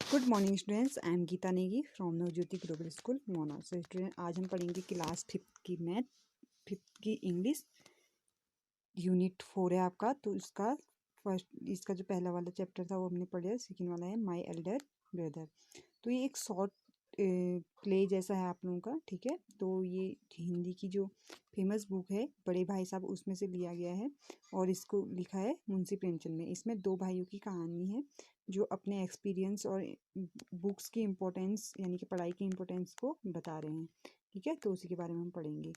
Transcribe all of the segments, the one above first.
Good morning students, I am Geeta Negi from Navjyoti global school Mona. So student, आज हम पढ़ेंगे class 5th की मैथ, 5th की इंग्लिश, यूनिट 4 है आपका। तो इसका जो पहला वाला चैप्टर था वो हमने पढ़ लिया। सेकेंड वाला है माय एल्डर ब्रदर। तो ये एक शॉर्ट प्ले जैसा है आप लोगों का, ठीक है। तो ये हिंदी की जो फेमस बुक है बड़े भाई साहब, उसमें से लिया गया है और इसको लिखा है मुंशी प्रेमचंद ने। इसमें दो भाइयों की कहानी है जो अपने एक्सपीरियंस और बुक्स की इम्पोर्टेंस यानी कि पढ़ाई की इम्पोर्टेंस को बता रहे हैं, ठीक है। तो उसी के बारे में हम पढ़ेंगे।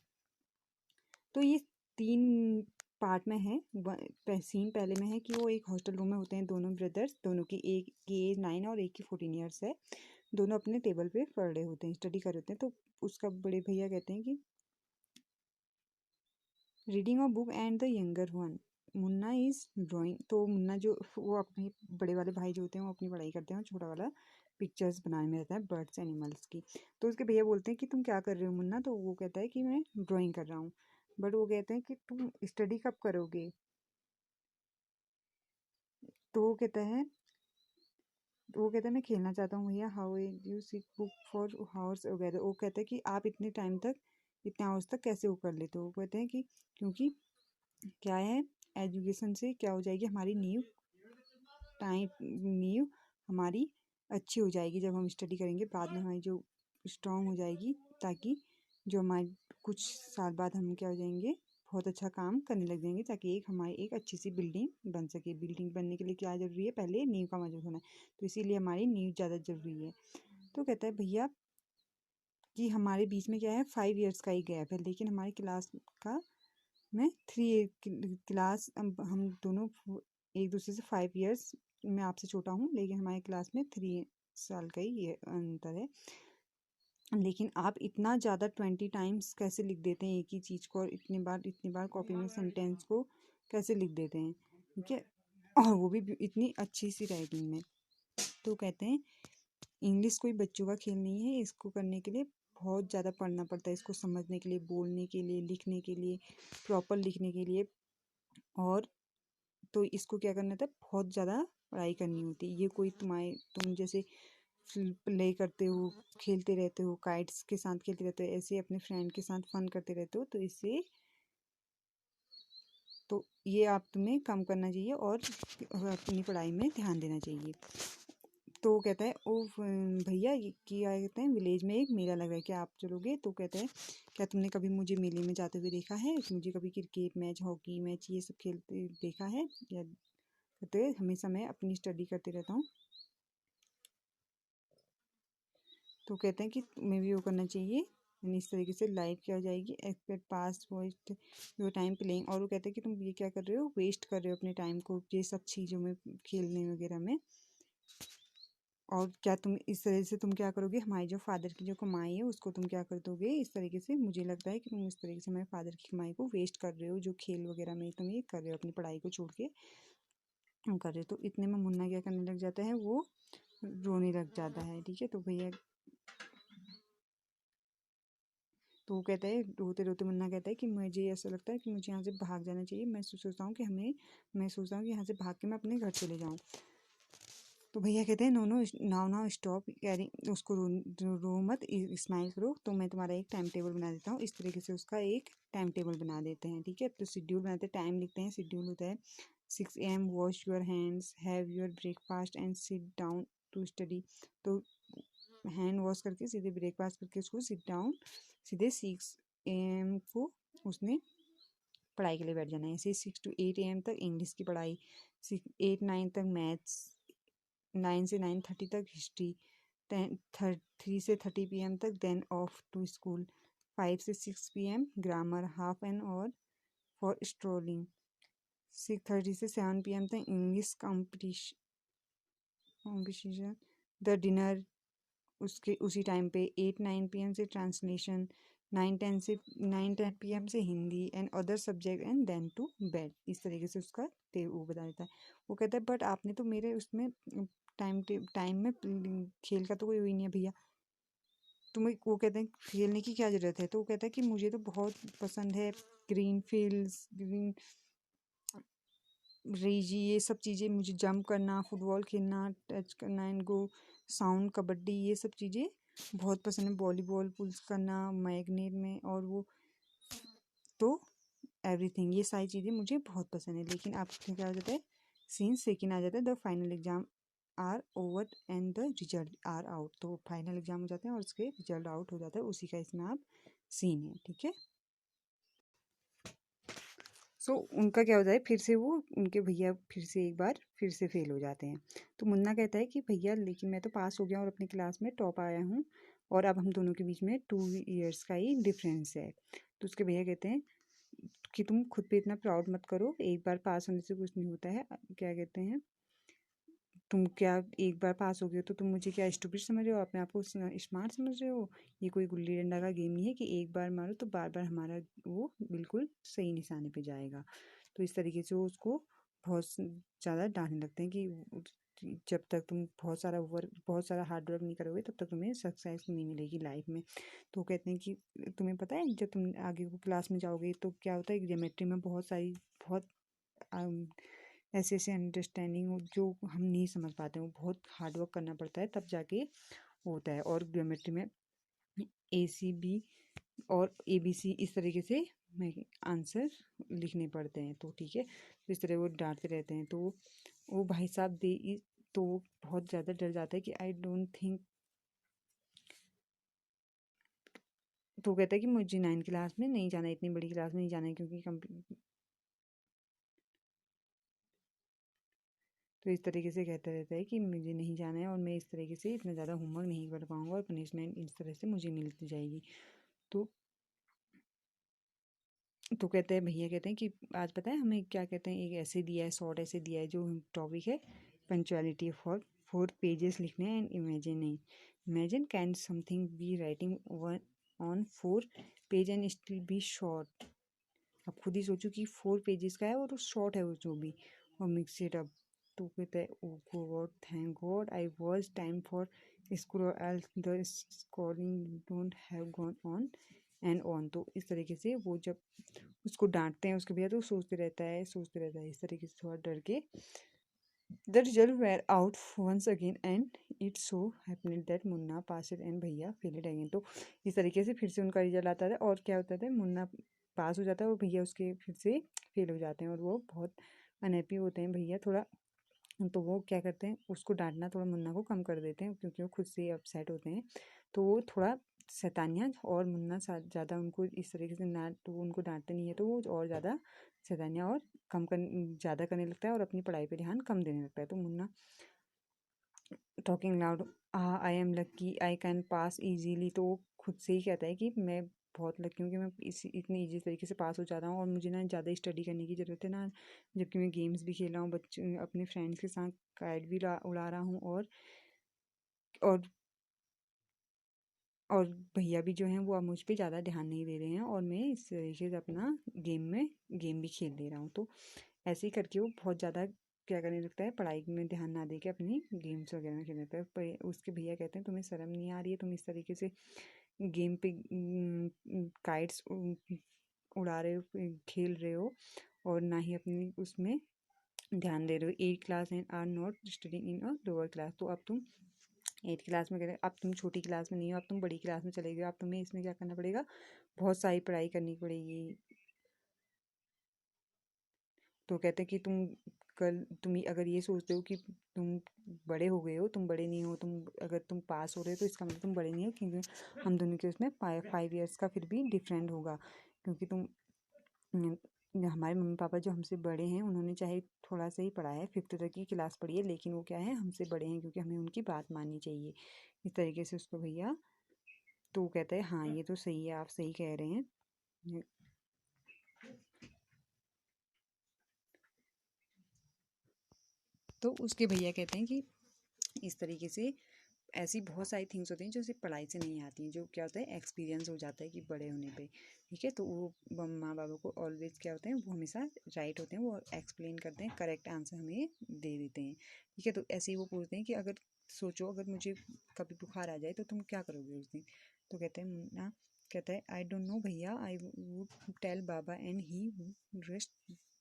तो ये 3 पार्ट में है। सीन पहले में है कि वो एक हॉस्टल रूम में होते हैं दोनों ब्रदर्स, दोनों की एक की एज 9 और एक की 14 ईयर्स है। दोनों अपने टेबल पे पढ़ रहे होते हैं, स्टडी कर रहे होते हैं। तो उसका बड़े भैया कहते हैं कि reading a book and the younger one Munna is drawing. तो मुन्ना जो वो अपने बड़े वाले भाई जो होते हैं वो अपनी पढ़ाई करते हैं और छोटा वाला पिक्चर्स बनाने में रहता है बर्ड्स एनिमल्स की। तो उसके भैया बोलते हैं कि तुम क्या कर रहे हो मुन्ना? तो वो कहता है कि मैं ड्राइंग कर रहा हूँ। बट वो कहते हैं कि तुम स्टडी कब करोगे? तो वो कहता है मैं खेलना चाहता हूँ भैया। How you sit book for hours वगैरह। वो कहता है कि आप इतने टाइम तक, इतने आवर्स तक कैसे वो कर लेते हो? वो कहते हैं कि क्योंकि क्या है, एजुकेशन से क्या हो जाएगी हमारी नींव हमारी अच्छी हो जाएगी। जब हम स्टडी करेंगे बाद में हमारी जो स्ट्रांग हो जाएगी, ताकि जो हमारे कुछ साल बाद हम क्या हो जाएंगे, बहुत अच्छा काम करने लग जाएंगे, ताकि हमारी एक अच्छी सी बिल्डिंग बन सके। बिल्डिंग बनने के लिए क्या ज़रूरी है? पहले नींव का मजबूत होना है। तो इसीलिए हमारी नींव ज़्यादा ज़रूरी है। तो कहता है भैया कि हमारे बीच में क्या है, 5 ईयर्स का ही गैप है, लेकिन हमारी क्लास का मैं 3 क्लास हम दोनों एक दूसरे से 5 ईयर्स मैं आपसे छोटा हूँ, लेकिन हमारे क्लास में 3 साल का ही ये अंतर है। लेकिन आप इतना ज़्यादा 20 टाइम्स कैसे लिख देते हैं एक ही चीज़ को, और इतनी बार कॉपी में सेंटेंस को कैसे लिख देते हैं, ठीक है, और वो भी इतनी अच्छी सी राइटिंग में। तो कहते हैं इंग्लिश कोई बच्चों का खेल नहीं है। इसको करने के लिए बहुत ज़्यादा पढ़ना पड़ता है, इसको समझने के लिए, बोलने के लिए, लिखने के लिए, प्रॉपर लिखने के लिए। और तो इसको क्या करना था, बहुत ज़्यादा पढ़ाई करनी होती है। ये कोई तुम जैसे प्ले करते हो, खेलते रहते हो, काइट्स के साथ खेलते रहते हो, ऐसे अपने फ्रेंड के साथ फन करते रहते हो, तो इससे तो ये आप तुम्हें कम करना चाहिए और अपनी पढ़ाई में ध्यान देना चाहिए। तो कहता है ओ भैया, ये क्या कहते हैं, विलेज में एक मेला लग रहा है, क्या आप चलोगे? तो कहते हैं क्या तुमने कभी मुझे मेले में जाते हुए देखा है? मुझे कभी क्रिकेट मैच, हॉकी मैच ये सब खेलते देखा है? या कहते हैं हमेशा मैं अपनी स्टडी करते रहता हूँ। तो कहते हैं कि तुम्हें भी वो करना चाहिए, यानी इस तरीके से लाइफ क्या हो जाएगी, expect past waste your time playing. और वो कहते हैं कि तुम ये क्या कर रहे हो, वेस्ट कर रहे हो अपने टाइम को ये सब चीज़ों में, खेलने वगैरह में। और क्या तुम इस तरह से तुम क्या करोगे, हमारी जो फादर की जो कमाई है उसको तुम क्या कर दोगे? इस तरीके से मुझे लगता है कि तुम इस तरीके से हमारे फादर की कमाई को वेस्ट कर रहे हो, जो खेल वगैरह में तुम ये कर रहे हो, अपनी पढ़ाई को छोड़ के कर रहे हो। तो इतने में मुन्ना क्या करने लग जाता है, वो रोने लग जाता है, ठीक है। तो भैया, तो वो कहता है, रोते रोते मुन्ना कहता है कि मुझे ऐसा लगता है कि मुझे यहाँ से भाग जाना चाहिए। मैं सोचता हूँ कि यहाँ से भाग के मैं अपने घर चले जाऊँ। तो भैया कहते हैं no no, now stop caring, उसको रो मत, स्माइल करो। तो मैं तुम्हारा एक टाइम टेबल बना देता हूँ। इस तरीके से उसका एक टाइम टेबल बना देते हैं, ठीक है। तो शेड्यूल बनाते हैं, टाइम लिखते हैं। शेड्यूल होता है 6 AM, wash your hands, have your breakfast and sit down to study. तो हैंड वॉश करके सीधे ब्रेकफास्ट करके उसको सिट डाउन, सीधे 6 AM को उसने पढ़ाई के लिए बैठ जाना है। ऐसे 6 to 8 AM तक इंग्लिश की पढ़ाई, 8-9 तक मैथ्स, 9 से 9:30 तक हिस्ट्री, 3 से 30 PM तक देन ऑफ टू स्कूल, 5 से 6 PM grammar, half an hour for strolling, 6:30 से 7 PM तक इंग्लिश कॉम्पिटिशन, द डिनर उसके उसी टाइम पे, 8-9 PM से ट्रांसलेशन, 9-10 PM से Hindi and other subject and then to bed. इस तरीके से उसका वो बता देता है। वो कहता है बट आपने तो मेरे उसमें टाइम में खेल का तो कोई नहीं है भैया, तुम्हें, वो कहते हैं खेलने की क्या ज़रूरत है? तो वो कहता है कि मुझे तो बहुत पसंद है ग्रीन फील्ड्स, ग्रीन रेजी, ये सब चीज़ें मुझे जंप करना, फुटबॉल खेलना, टच करना एंड गो, साउंड, कबड्डी, ये सब चीज़ें बहुत पसंद है। वॉलीबॉल पुल्स करना मैग्नेट में, और वो तो एवरीथिंग, ये सारी चीज़ें मुझे बहुत पसंद है। लेकिन आपको क्या हो जाता है, सीन सेकेंड आ जाता है, the final exam are over and the result are out. तो फाइनल एग्जाम हो जाते हैं और उसके रिजल्ट आउट हो जाता है, उसी का इसमें आप सीन है, ठीक है। सो उनका क्या होता है, फिर से वो उनके भैया फिर से एक बार फिर से फेल हो जाते हैं। तो मुन्ना कहता है कि भैया लेकिन मैं तो पास हो गया और अपनी क्लास में टॉप आया हूँ, और अब हम दोनों के बीच में 2 ईयर्स का ही डिफरेंस है। तो उसके भैया कहते हैं कि तुम खुद पे इतना प्राउड मत करो, एक बार पास होने से कुछ नहीं होता है। क्या कहते हैं, तुम क्या एक बार पास हो गए तो तुम मुझे क्या स्टूपिड समझ रहे हो, अपने आप को स्मार्ट समझ रहे हो? ये कोई गुल्ली डंडा का गेम नहीं है कि एक बार मारो तो बार बार हमारा वो बिल्कुल सही निशाने पे जाएगा। तो इस तरीके से वो उसको बहुत ज़्यादा डांटने लगते हैं कि जब तक तुम बहुत सारा हार्ड वर्क नहीं करोगे तब तक तुम्हें सक्सेस नहीं मिलेगी लाइफ में। तो कहते हैं कि तुम्हें पता है जब तुम आगे को क्लास में जाओगे तो क्या होता है, ज्योमेट्री में बहुत ऐसे ऐसे अंडरस्टैंडिंग जो हम नहीं समझ पाते हैं, वो बहुत हार्ड वर्क करना पड़ता है तब जाके होता है। और ज्योमेट्री में ACB और ABC इस तरीके से मैं आंसर लिखने पड़ते हैं। तो ठीक है, तो इस तरह वो डांटते रहते हैं। तो वो भाई साहब तो वो बहुत ज़्यादा डर जाता है कि आई डोंट थिंक, तो कहता है कि मुझे 9 क्लास में नहीं जाना, इतनी बड़ी क्लास में नहीं जाना है, क्योंकि तो इस तरीके से कहता रहता है कि मुझे नहीं जाना है और मैं इस तरीके से इतना ज़्यादा होमवर्क नहीं कर पाऊँगा और पनिशमेंट इस तरह से मुझे मिलती जाएगी। तो कहते हैं भैया कहते हैं कि आज पता है हमें क्या कहते हैं, एक ऐसे दिया है, शॉर्ट ऐसे दिया है जो टॉपिक है पंचुअलिटी फॉर 4 पेजेस लिखने हैं and imagine can something be writing one on 4 page and still be short. अब खुद ही सोचो कि 4 पेजेस का है और शॉर्ट है वो जो भी, और मिक्स इट अप। तो कहते हैं oh God, thank God I was time for school else the scolding don't have gone on and on. तो इस तरीके से वो जब उसको डांटते हैं उसके भैया तो सोचते रहता है इस तरीके से थोड़ा डर के। The result were out once again and it so happening that Munna pass it and भैया फेल इट अगेन। तो इस तरीके से फिर से उनका रिजल्ट आता था और क्या होता था, मुन्ना पास हो जाता है और भैया उसके फिर से फेल हो जाते हैं और वो बहुत अनहैप्पी होते हैं भैया थोड़ा। तो वो क्या करते हैं, उसको डांटना थोड़ा मुन्ना को कम कर देते हैं क्योंकि वो खुद से अपसेट होते हैं। तो वो थोड़ा शैतानियाँ, और मुन्ना ज़्यादा उनको इस तरीके से ना, तो वो उनको डांटते नहीं है तो वो और ज़्यादा शैतानियाँ और ज़्यादा करने लगता है और अपनी पढ़ाई पे ध्यान कम देने लगता है। तो Munna talking loud, I am lucky I can pass easily. तो वो खुद से ही कहता है कि मैं बहुत लकी हूँ कि मैं इतनी ईजी तरीके से पास हो जाता हूँ और मुझे ना ज़्यादा स्टडी करने की ज़रूरत है ना, जबकि मैं गेम्स भी खेल रहा हूँ, बच्चे अपने फ्रेंड्स के साथ काइट भी उड़ा रहा हूँ, और और भैया भी जो हैं वो अब मुझ पे ज़्यादा ध्यान नहीं दे रहे हैं और मैं इस तरीके से अपना गेम भी खेल ले रहा हूँ। तो ऐसे ही करके वो बहुत ज़्यादा क्या करने लगता है, पढ़ाई में ध्यान ना दे के अपनी गेम्स वगैरह में खेलने लगता है। उसके भैया कहते हैं तुम्हें शर्म नहीं आ रही है, तुम इस तरीके से गेम पे काइट्स उड़ा रहे हो, खेल रहे हो, और ना ही अपनी उसमें ध्यान दे रहे हो। 8 class and are not studying in a lower class. तो अब तुम 8 क्लास में, अब तुम छोटी क्लास में नहीं हो, अब तुम बड़ी क्लास में चले गए, अब तुम्हें इसमें क्या करना पड़ेगा, बहुत सारी पढ़ाई करनी पड़ेगी। तो कहते हैं कि तुम अगर ये सोचते हो कि तुम बड़े हो गए हो, तुम बड़े नहीं हो, अगर तुम पास हो रहे हो तो इसका मतलब तुम बड़े नहीं हो, क्योंकि हम दोनों के उसमें 5 ईयर्स का फिर भी डिफरेंट होगा। क्योंकि हमारे मम्मी पापा जो हमसे बड़े हैं उन्होंने चाहे थोड़ा सा ही पढ़ा है, 5th तक की क्लास पढ़ी है, लेकिन वो क्या है हमसे बड़े हैं क्योंकि हमें उनकी बात माननी चाहिए। इस तरीके से उसको भैया, तो वो कहता है हाँ ये तो सही है, आप सही कह रहे हैं। तो उसके भैया कहते हैं कि इस तरीके से ऐसी बहुत सारी थिंग्स होती हैं जो सिर्फ पढ़ाई से नहीं आती हैं, जो क्या होता है एक्सपीरियंस हो जाता है कि बड़े होने पे। ठीक है, तो वो माँ बाबा को ऑलवेज क्या होते हैं, वो हमेशा राइट होते हैं, वो एक्सप्लेन करते हैं, करेक्ट आंसर हमें दे देते हैं। ठीक है, तो ऐसे ही वो पूछते हैं कि अगर सोचो अगर मुझे कभी बुखार आ जाए तो तुम क्या करोगे उस दिन। तो कहते हैं मुन्ना कहता है आई डोंट नो भैया, आई वुड टेल बाबा and he would rest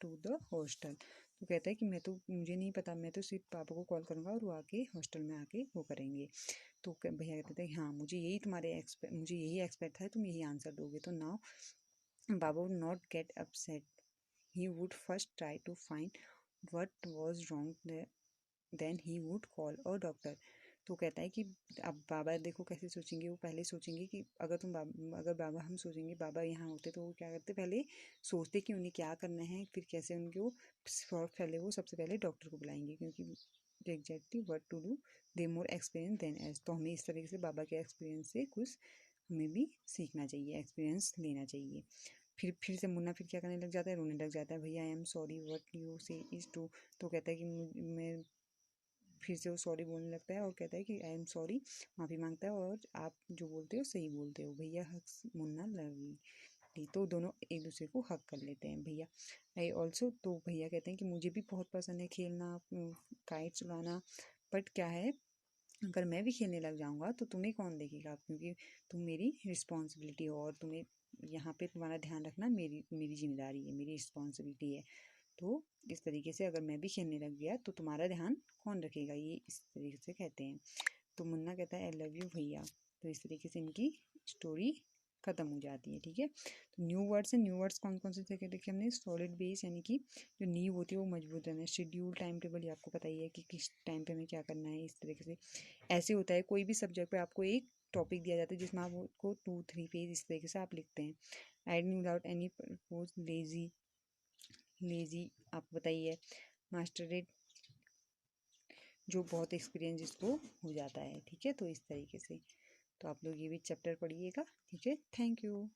to the hostel. तो कहता है कि मुझे नहीं पता, मैं तो सिर्फ पापा को कॉल करूँगा और वो आके हॉस्टल में आके वो करेंगे। तो भैया कहते थे हाँ मुझे यही एक्सपेक्ट था, तुम यही आंसर दोगे। तो नाउ बाबा would not get upset, he would first try to find what was wrong then he would call a doctor. तो कहता है कि अब बाबा देखो कैसे सोचेंगे, वो पहले सोचेंगे कि अगर बाबा हम सोचेंगे बाबा यहाँ होते तो वो क्या करते, पहले सोचते कि उन्हें क्या करना है, फिर कैसे उनको पहले वो सबसे पहले डॉक्टर को बुलाएंगे, क्योंकि exactly what to do they more experience than age. तो हमें इस तरीके से बाबा के एक्सपीरियंस से कुछ हमें भी सीखना चाहिए, एक्सपीरियंस लेना चाहिए। फिर से मुन्ना फिर क्या करने लग जाता है, रोने लग जाता है, भैया I am sorry what you से इज ट्रू। तो कहता है कि मैं फिर से वो सॉरी बोलने लगता है और कहता है कि आई एम सॉरी, माफ़ी मांगता है, और आप जो बोलते हो सही बोलते हो भैया, हक मुन्ना लवली। तो दोनों एक दूसरे को हक कर लेते हैं भैया। आई ऑल्सो, तो भैया कहते हैं कि मुझे भी बहुत पसंद है खेलना, काइट्स उड़ाना, बट क्या है अगर मैं भी खेलने लग जाऊंगा तो तुम्हें कौन देखेगा, क्योंकि तुम मेरी रिस्पॉन्सिबिलिटी हो और तुम्हें यहाँ पे तुम्हारा ध्यान रखना मेरी मेरी जिम्मेदारी है, मेरी रिस्पॉन्सिबिलिटी है। तो इस तरीके से अगर मैं भी खेलने लग गया तो तुम्हारा ध्यान कौन रखेगा, ये इस तरीके से कहते हैं। तो मुन्ना कहता है आई लव यू भैया। तो इस तरीके से इनकी स्टोरी खत्म हो जाती है। ठीक है, तो न्यू वर्ड्स हैं, न्यू वर्ड्स कौन कौन से थे देखिए हमने। सॉलिड बेस यानी कि जो नींव होती है वो मजबूत रहना है। शेड्यूल टाइम टेबल, ये आपको पता ही है कि किस टाइम पे हमें क्या करना है। इस तरीके से ऐसे होता है कोई भी सब्जेक्ट पे आपको एक टॉपिक दिया जाता है जिसमें आप उसको 2-3 पेज इस तरीके से आप लिखते हैं। Idling without any purpose, lazy, lazy आपको बताइए। मास्टरेट, जो बहुत एक्सपीरियंस जिसको हो जाता है। ठीक है, तो इस तरीके से तो आप लोग ये भी चैप्टर पढ़िएगा। ठीक है, थैंक यू।